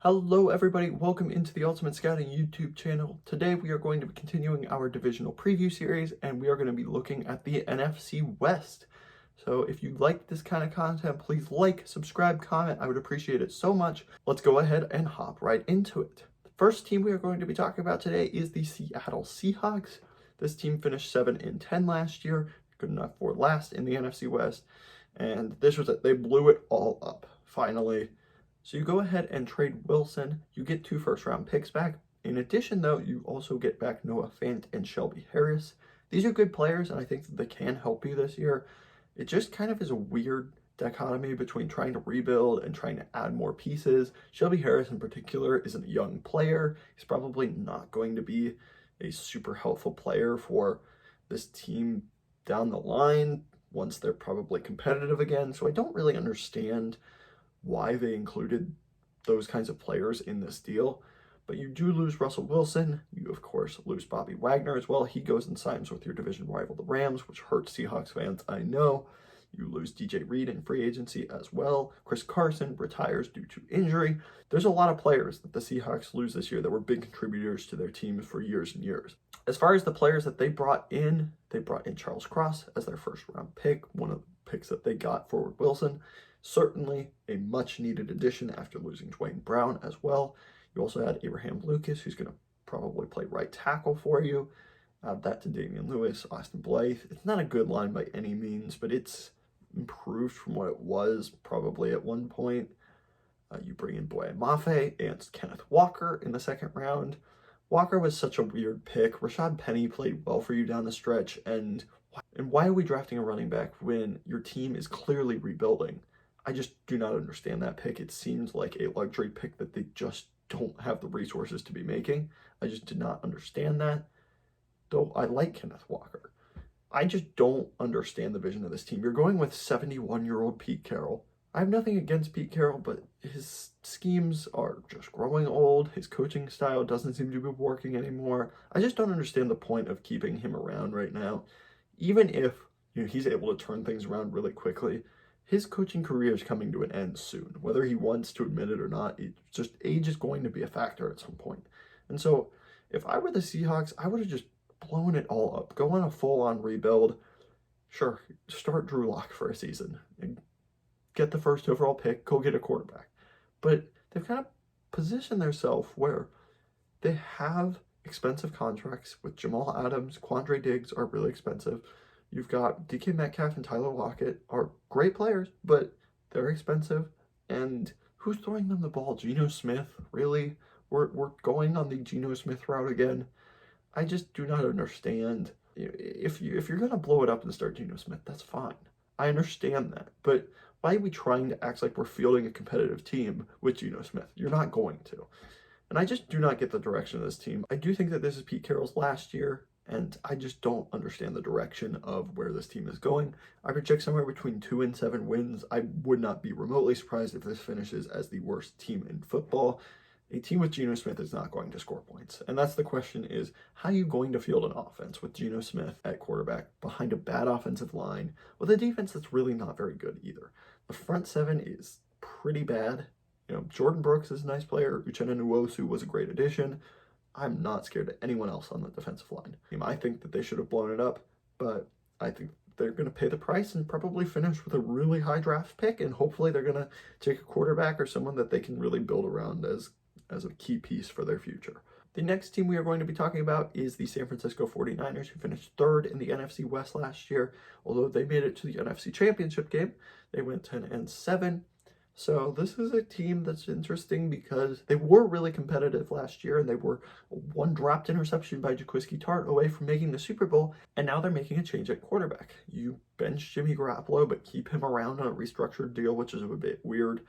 Hello everybody, welcome into the Ultimate Scouting YouTube channel. Today we are going to be continuing our divisional preview series and we are going to be looking at the NFC West. So if you like this kind of content, please like, subscribe, comment. I would appreciate it so much. Let's go ahead and hop right into it. The first team we are going to be talking about today is the Seattle Seahawks. This team finished 7-10 last year, good enough for last in the NFC West. And this was it, they blew it all up, finally. So you go ahead and trade Wilson. You get 2 first-round picks back. In addition, though, you also get back Noah Fant and Shelby Harris. These are good players, and I think that they can help you this year. It just kind of is a weird dichotomy between trying to rebuild and trying to add more pieces. Shelby Harris, in particular, is a young player. He's probably not going to be a super helpful player for this team down the line once they're probably competitive again. So I don't really understand why they included those kinds of players in this deal. But you do lose Russell Wilson. You, of course, lose Bobby Wagner as well. He goes and signs with your division rival, the Rams, which hurts Seahawks fans, I know. You lose DJ Reed in free agency as well. Chris Carson retires due to injury. There's a lot of players that the Seahawks lose this year that were big contributors to their teams for years and years. As far as the players that they brought in Charles Cross as their first-round pick, one of the picks that they got for Wilson. Certainly a much-needed addition after losing Dwayne Brown as well. You also had Abraham Lucas, who's going to probably play right tackle for you. Add that to Damian Lewis, Austin Blythe. It's not a good line by any means, but it's improved from what it was probably at one point. You bring in Boye Mafe and Kenneth Walker in the second round. Walker was such a weird pick. Rashad Penny played well for you down the stretch, and why are we drafting a running back when your team is clearly rebuilding? I just do not understand that pick. It seems like a luxury pick that they just don't have the resources to be making. I just did not understand that. Though I like Kenneth Walker. I just don't understand the vision of this team. You're going with 71-year-old Pete Carroll. I have nothing against Pete Carroll, but his schemes are just growing old. His coaching style doesn't seem to be working anymore. I just don't understand the point of keeping him around right now. Even if he's able to turn things around really quickly, his coaching career is coming to an end soon. Whether he wants to admit it or not, age is going to be a factor at some point. And so if I were the Seahawks, I would have just blown it all up. Go on a full-on rebuild. Sure, start Drew Lock for a season and get the first overall pick, go get a quarterback. But they've kind of positioned themselves where they have expensive contracts with Jamal Adams, Quandre Diggs are really expensive. You've got DK Metcalf and Tyler Lockett are great players, but they're expensive. And who's throwing them the ball? Geno Smith? Really? We're going on the Geno Smith route again? I just do not understand. If you're going to blow it up and start Geno Smith, that's fine. I understand that. But why are we trying to act like we're fielding a competitive team with Geno Smith? You're not going to. And I just do not get the direction of this team. I do think that this is Pete Carroll's last year, and I just don't understand the direction of where this team is going. I project somewhere between 2 and 7 wins. I would not be remotely surprised if this finishes as the worst team in football. A team with Geno Smith is not going to score points. And that's the question is, how are you going to field an offense with Geno Smith at quarterback behind a bad offensive line with a defense that's really not very good either? The front seven is pretty bad. Jordan Brooks is a nice player. Uchenna Nwosu was a great addition. I'm not scared of anyone else on the defensive line. I think that they should have blown it up, but I think they're going to pay the price and probably finish with a really high draft pick, and hopefully they're going to take a quarterback or someone that they can really build around as a key piece for their future. The next team we are going to be talking about is the San Francisco 49ers, who finished 3rd in the NFC West last year. Although they made it to the NFC Championship game, they went 10-7. So this is a team that's interesting because they were really competitive last year and they were one dropped interception by Jaquiski Tartt away from making the Super Bowl, and now they're making a change at quarterback. You bench Jimmy Garoppolo but keep him around on a restructured deal, which is a bit weird.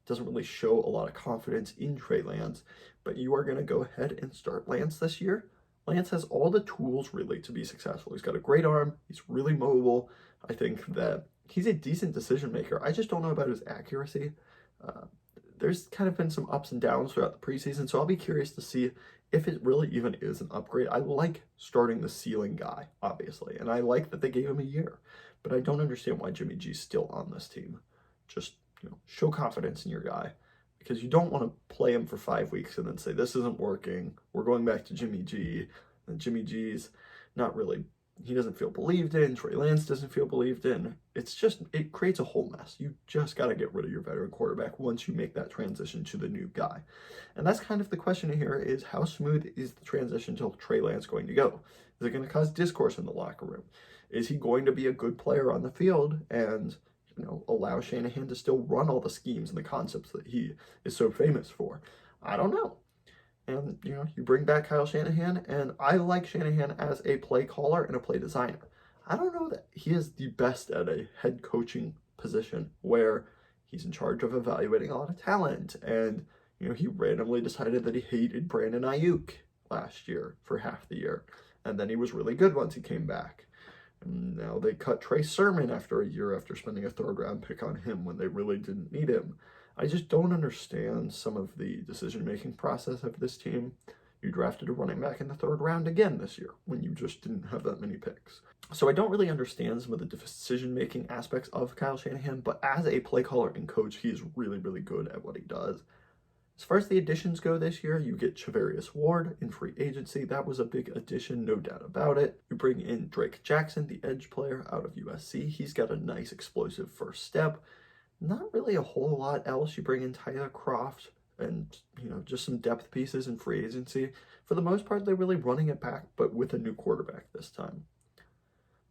Doesn't really show a lot of confidence in Trey Lance, but you are going to go ahead and start Lance this year. Lance has all the tools really to be successful. He's got a great arm. He's really mobile. I think that he's a decent decision maker. I just don't know about his accuracy. There's kind of been some ups and downs throughout the preseason, so I'll be curious to see if it really even is an upgrade. I like starting the ceiling guy, obviously, and I like that they gave him a year, but I don't understand why Jimmy G's still on this team. Just show confidence in your guy. because you don't want to play him for 5 weeks and then say, this isn't working, we're going back to Jimmy G, and Jimmy G's not really, he doesn't feel believed in, Trey Lance doesn't feel believed in. It creates a whole mess. You just got to get rid of your veteran quarterback once you make that transition to the new guy. And that's kind of the question here, is how smooth is the transition to Trey Lance going to go? Is it going to cause discourse in the locker room? Is he going to be a good player on the field and allow Shanahan to still run all the schemes and the concepts that he is so famous for? I don't know. And, you bring back Kyle Shanahan, and I like Shanahan as a play caller and a play designer. I don't know that he is the best at a head coaching position where he's in charge of evaluating a lot of talent. And, he randomly decided that he hated Brandon Ayuk last year for half the year. And then he was really good once he came back. And now they cut Trey Sermon after a year after spending a third-round pick on him when they really didn't need him. I just don't understand some of the decision-making process of this team. You drafted a running back in the third round again this year when you just didn't have that many picks. So I don't really understand some of the decision-making aspects of Kyle Shanahan, but as a play caller and coach, he is really, really good at what he does. As far as the additions go this year, you get Charvarius Ward in free agency. That was a big addition, no doubt about it. You bring in Drake Jackson, the edge player out of USC. He's got a nice explosive first step. Not really a whole lot else. You bring in Tyler Kroft and, just some depth pieces in free agency. For the most part, they're really running it back, but with a new quarterback this time.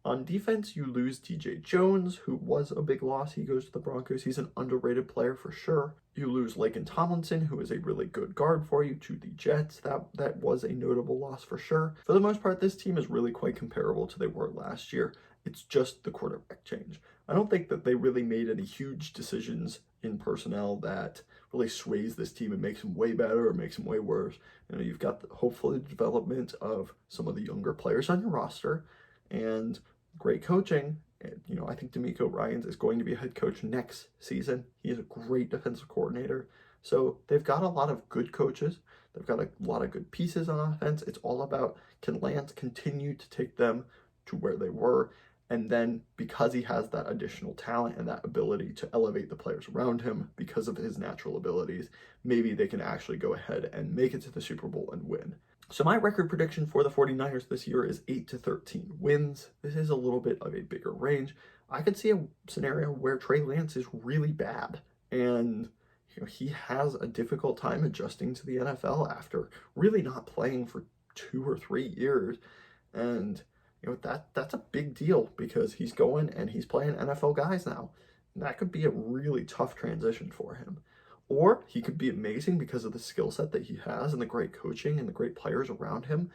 On defense, you lose DJ Jones, who was a big loss. He goes to the Broncos. He's an underrated player for sure. You lose Laken Tomlinson, who is a really good guard for you, to the Jets. That was a notable loss for sure. For the most part, this team is really quite comparable to they were last year. It's just the quarterback change. I don't think that they really made any huge decisions in personnel that really sways this team and makes them way better or makes them way worse. You've got hopefully the development of some of the younger players on your roster and great coaching. I think DeMeco Ryans is going to be a head coach next season. He is a great defensive coordinator. So they've got a lot of good coaches. They've got a lot of good pieces on offense. It's all about, can Lance continue to take them to where they were? And then because he has that additional talent and that ability to elevate the players around him because of his natural abilities, maybe they can actually go ahead and make it to the Super Bowl and win. So my record prediction for the 49ers this year is 8-13 wins. This is a little bit of a bigger range. I could see a scenario where Trey Lance is really bad and he has a difficult time adjusting to the NFL after really not playing for 2 or 3 years. And that's a big deal because he's going and he's playing NFL guys now. And that could be a really tough transition for him. Or he could be amazing because of the skill set that he has and the great coaching and the great players around him.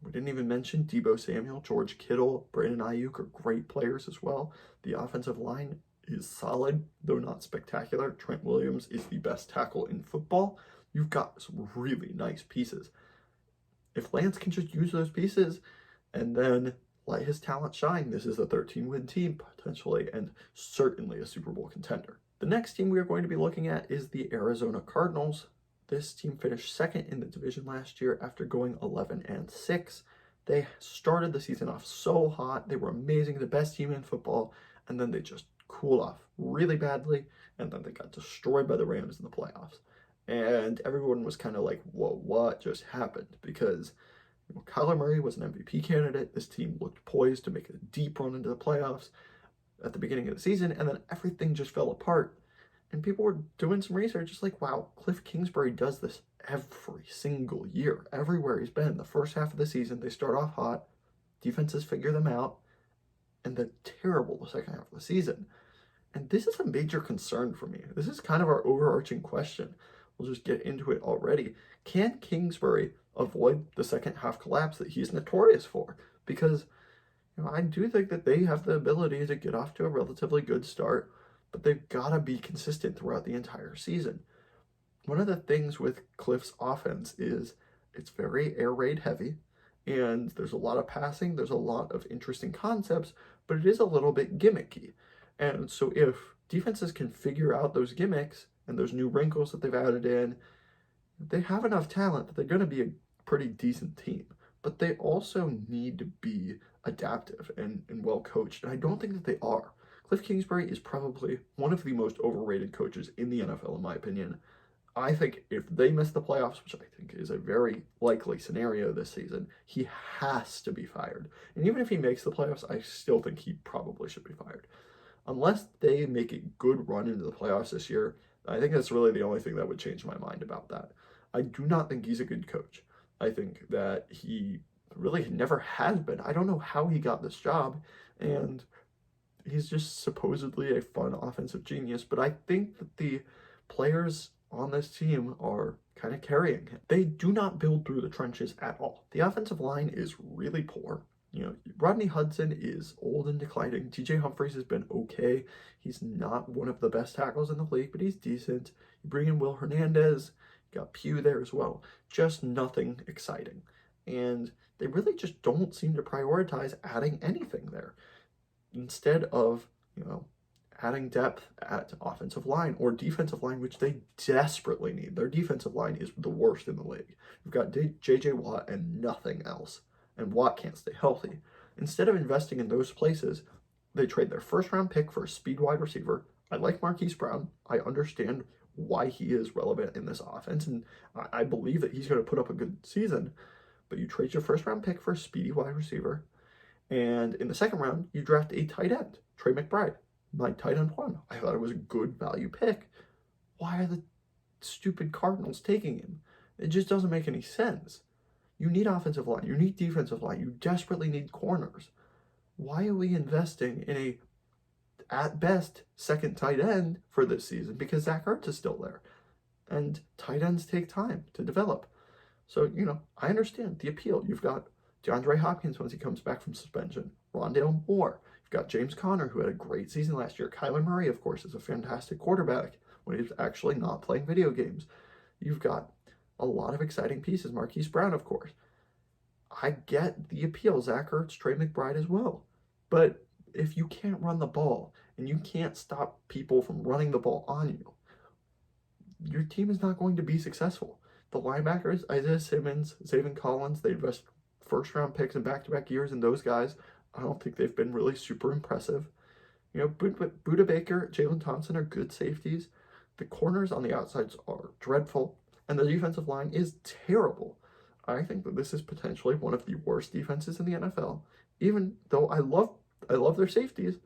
We didn't even mention Deebo Samuel, George Kittle, Brandon Ayuk are great players as well. The offensive line is solid, though not spectacular. Trent Williams is the best tackle in football. You've got some really nice pieces. If Lance can just use those pieces and then let his talent shine, this is a 13-win team potentially and certainly a Super Bowl contender. The next team we are going to be looking at is the Arizona Cardinals. This team finished second in the division last year after going 11-6. They started the season off so hot. They were amazing, the best team in football, and then they just cooled off really badly, and then they got destroyed by the Rams in the playoffs. And everyone was kind of like, whoa, what just happened? Because Kyler Murray was an MVP candidate. This team looked poised to make a deep run into the playoffs at the beginning of the season, and then everything just fell apart. And people were doing some research, just like, wow, Cliff Kingsbury does this every single year. Everywhere he's been, the first half of the season, they start off hot, defenses figure them out, and they're terrible the second half of the season. And this is a major concern for me. This is kind of our overarching question. We'll just get into it already. Can Kingsbury avoid the second half collapse that he's notorious for? Because I do think that they have the ability to get off to a relatively good start, but they've got to be consistent throughout the entire season. One of the things with Cliff's offense is it's very air raid heavy, and there's a lot of passing, there's a lot of interesting concepts, but it is a little bit gimmicky. And so if defenses can figure out those gimmicks and those new wrinkles that they've added in, they have enough talent that they're going to be a pretty decent team. But they also need to be adaptive and well coached, and I don't think that they are. Cliff Kingsbury is probably one of the most overrated coaches in the NFL, in my opinion. I think if they miss the playoffs, which I think is a very likely scenario this season, he has to be fired. And even if he makes the playoffs, I still think he probably should be fired. Unless they make a good run into the playoffs this year, I think that's really the only thing that would change my mind about that. I do not think he's a good coach. I think that he really never has been. I don't know how he got this job, and he's just supposedly a fun offensive genius, but I think that the players on this team are kind of carrying him. They do not build through the trenches at all. The offensive line is really poor. You know, Rodney Hudson is old and declining. TJ Humphries has been okay. He's not one of the best tackles in the league, but he's decent. You bring in Will Hernandez, you got Pugh there as well. Just nothing exciting. And they really just don't seem to prioritize adding anything there. Instead of, you know, adding depth at offensive line or defensive line, which they desperately need. Their defensive line is the worst in the league. You've got J.J. Watt and nothing else, and Watt can't stay healthy. Instead of investing in those places, they trade their first-round pick for a speed wide receiver. I like Marquise Brown. I understand why he is relevant in this offense, and I believe that he's going to put up a good season, but you trade your first-round pick for a speedy wide receiver, and in the second round, you draft a tight end, Trey McBride. My tight end one. I thought it was a good value pick. Why are the stupid Cardinals taking him? It just doesn't make any sense. You need offensive line. You need defensive line. You desperately need corners. Why are we investing in a, at best, second tight end for this season? Because Zach Ertz is still there. And tight ends take time to develop. So, you know, I understand the appeal. You've got DeAndre Hopkins once he comes back from suspension. Rondale Moore. Got James Conner, who had a great season last year. Kyler Murray, of course, is a fantastic quarterback when he's actually not playing video games. You've got a lot of exciting pieces. Marquise Brown, of course. I get the appeal. Zach Ertz, Trey McBride as well. But if you can't run the ball and you can't stop people from running the ball on you, your team is not going to be successful. The linebackers, Isaiah Simmons, Zaven Collins, they invest first-round picks in back-to-back years in those guys. I don't think they've been really super impressive. You know, Budda Baker, Jalen Thompson are good safeties. The corners on the outsides are dreadful, and the defensive line is terrible. I think that this is potentially one of the worst defenses in the NFL. Even though I love their safeties,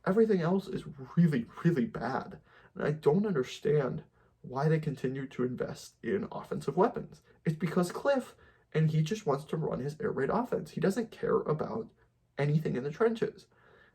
everything else is really, really bad. And I don't understand why they continue to invest in offensive weapons. It's because Cliff, and he just wants to run his air raid offense. He doesn't care about anything in the trenches.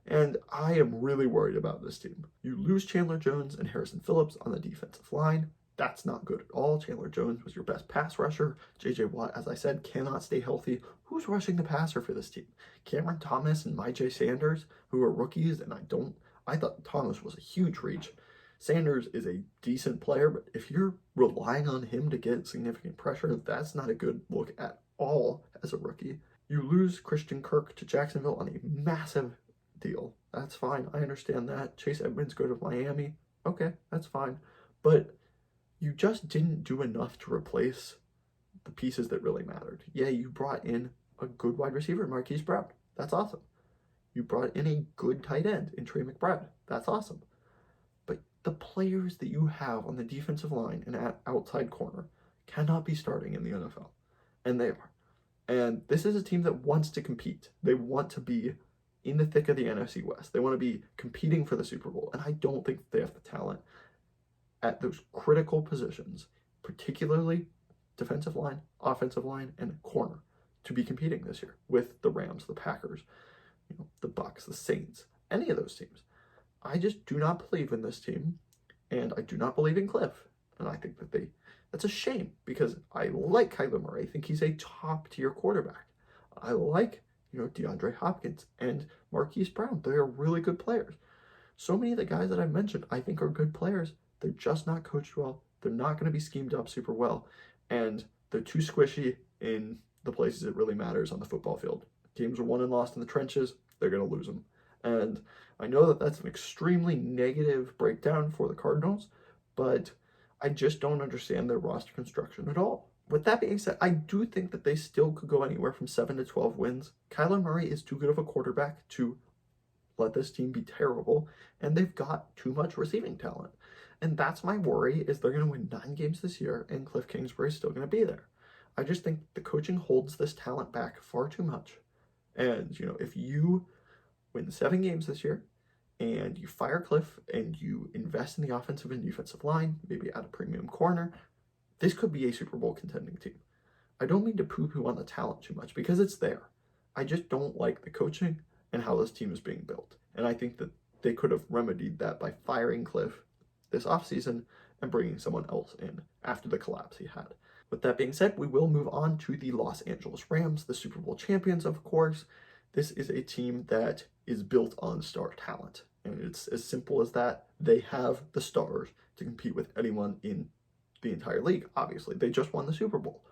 And I am really worried about this team. You lose Chandler Jones and Harrison Phillips on the defensive line. That's not good at all. Chandler Jones was your best pass rusher. J.J. Watt, as I said, cannot stay healthy. Who's rushing the passer for this team? Cameron Thomas and Myjai Sanders, who are rookies, and I thought Thomas was a huge reach. Sanders is a decent player, but if you're relying on him to get significant pressure, that's not a good look at all as a rookie. You lose Christian Kirk to Jacksonville on a massive deal. That's fine. I understand that. Chase Edmonds go to Miami. Okay, that's fine. But you just didn't do enough to replace the pieces that really mattered. Yeah, you brought in a good wide receiver, Marquise Brown. That's awesome. You brought in a good tight end in Trey McBride. That's awesome. But the players that you have on the defensive line and at outside corner cannot be starting in the NFL. And they are. And this is a team that wants to compete. They want to be in the thick of the NFC West. They want to be competing for the Super Bowl. And I don't think they have the talent at those critical positions, particularly defensive line, offensive line, and corner, to be competing this year with the Rams, the Packers, the Bucks, the Saints, any of those teams. I just do not believe in this team, and I do not believe in Cliff. And I think that that's a shame, because I like Kyler Murray. I think he's a top-tier quarterback. I like, DeAndre Hopkins and Marquise Brown. They are really good players. So many of the guys that I mentioned, I think are good players. They're just not coached well. They're not going to be schemed up super well. And they're too squishy in the places it really matters on the football field. Games are won and lost in the trenches. They're going to lose them. And I know that that's an extremely negative breakdown for the Cardinals, but I just don't understand their roster construction at all. With that being said, I do think that they still could go anywhere from 7 to 12 wins. Kyler Murray is too good of a quarterback to let this team be terrible, and they've got too much receiving talent. And that's my worry, is they're going to win 9 games this year and Cliff Kingsbury's still going to be there. I just think the coaching holds this talent back far too much. And, if you win 7 games this year and you fire Cliff and you invest in the offensive and defensive line, maybe add a premium corner, this could be a Super Bowl contending team. I don't mean to poo-poo on the talent too much because it's there. I just don't like the coaching and how this team is being built. And I think that they could have remedied that by firing Cliff this offseason and bringing someone else in after the collapse he had. With that being said, we will move on to the Los Angeles Rams, the Super Bowl champions, of course. This is a team that is built on star talent. And it's as simple as that. They have the stars to compete with anyone in the entire league. Obviously, they just won the Super Bowl.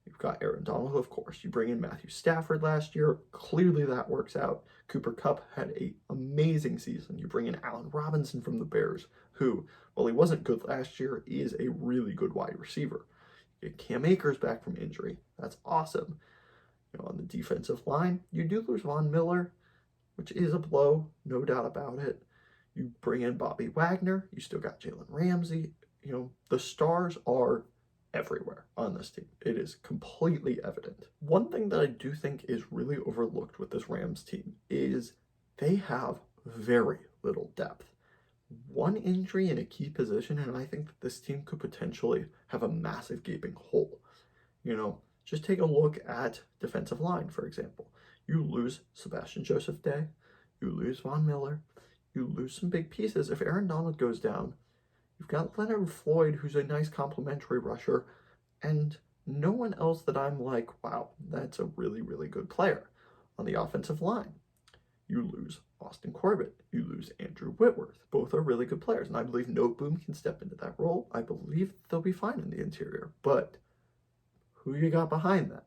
You've got Aaron Donald, of course. You bring in Matthew Stafford last year. Clearly that works out. Cooper Kupp had an amazing season. You bring in Allen Robinson from the Bears, who, while he wasn't good last year, is a really good wide receiver. You get Cam Akers back from injury. That's awesome. On the defensive line, you do lose Von Miller, which is a blow, no doubt about it. You bring in Bobby Wagner. You still got Jalen Ramsey. The stars are everywhere on this team. It is completely evident. One thing that I do think is really overlooked with this Rams team is they have very little depth. One injury in a key position, and I think that this team could potentially have a massive gaping hole. Just take a look at defensive line, for example. You lose Sebastian Joseph Day, you lose Von Miller, you lose some big pieces. If Aaron Donald goes down, you've got Leonard Floyd, who's a nice complementary rusher, and no one else that I'm like, wow, that's a really, really good player. On the offensive line, you lose Austin Corbett, you lose Andrew Whitworth. Both are really good players, and I believe No Boom can step into that role. I believe they'll be fine in the interior, but who you got behind that?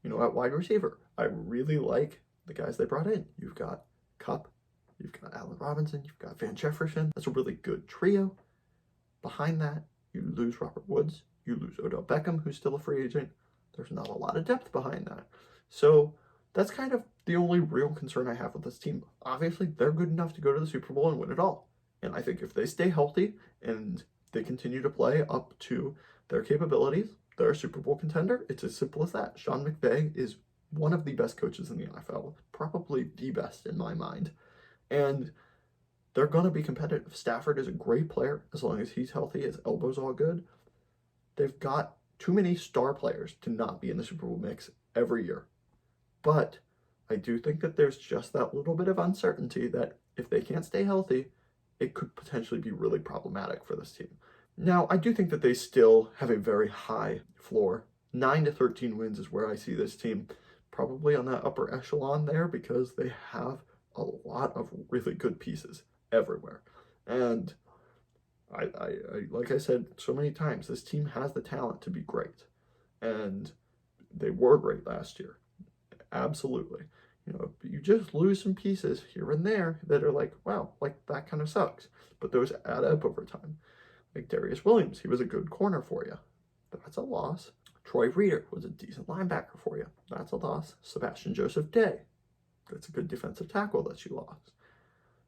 At wide receiver, I really like the guys they brought in. You've got Kupp, you've got Allen Robinson, you've got Van Jefferson. That's a really good trio. Behind that, you lose Robert Woods, you lose Odell Beckham, who's still a free agent. There's not a lot of depth behind that. So that's kind of the only real concern I have with this team. Obviously, they're good enough to go to the Super Bowl and win it all. And I think if they stay healthy and they continue to play up to their capabilities, they're a Super Bowl contender. It's as simple as that. Sean McVay is one of the best coaches in the NFL, probably the best in my mind. And they're going to be competitive. Stafford is a great player as long as he's healthy, his elbow's all good. They've got too many star players to not be in the Super Bowl mix every year. But I do think that there's just that little bit of uncertainty that if they can't stay healthy, it could potentially be really problematic for this team. Now, I do think that they still have a very high floor. 9 to 13 wins is where I see this team, probably on that upper echelon there, because they have a lot of really good pieces everywhere. And I like I said so many times, this team has the talent to be great. And they were great last year. Absolutely. You just lose some pieces here and there that are like, wow, like that kind of sucks. But those add up over time. Like Darius Williams, he was a good corner for you. That's a loss. Troy Reader was a decent linebacker for you. That's a loss. Sebastian Joseph Day, that's a good defensive tackle that you lost.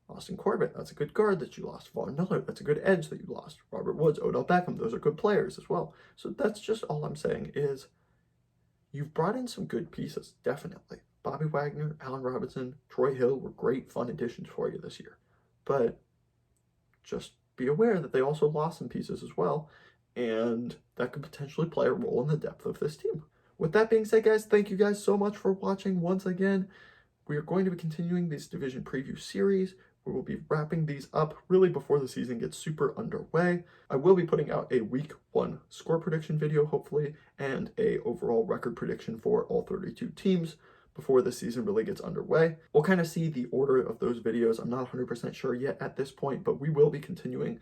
Austin Corbett, that's a good guard that you lost. Von Miller, that's a good edge that you lost. Robert Woods, Odell Beckham, those are good players as well. So that's just all I'm saying is you've brought in some good pieces, definitely. Bobby Wagner, Allen Robinson, Troy Hill were great fun additions for you this year. But just be aware that they also lost some pieces as well, and that could potentially play a role in the depth of this team. With that being said, guys, thank you guys so much for watching once again. We are going to be continuing this division preview series. We will be wrapping these up really before the season gets super underway. I will be putting out a week 1 score prediction video, hopefully, and a overall record prediction for all 32 teams before the season really gets underway. We'll kind of see the order of those videos. I'm not 100% sure yet at this point, but we will be continuing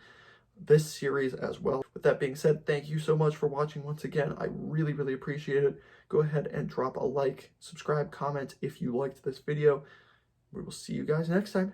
this series as well. With that being said, thank you so much for watching once again. I really, really appreciate it. Go ahead and drop a like, subscribe, comment if you liked this video. We will see you guys next time.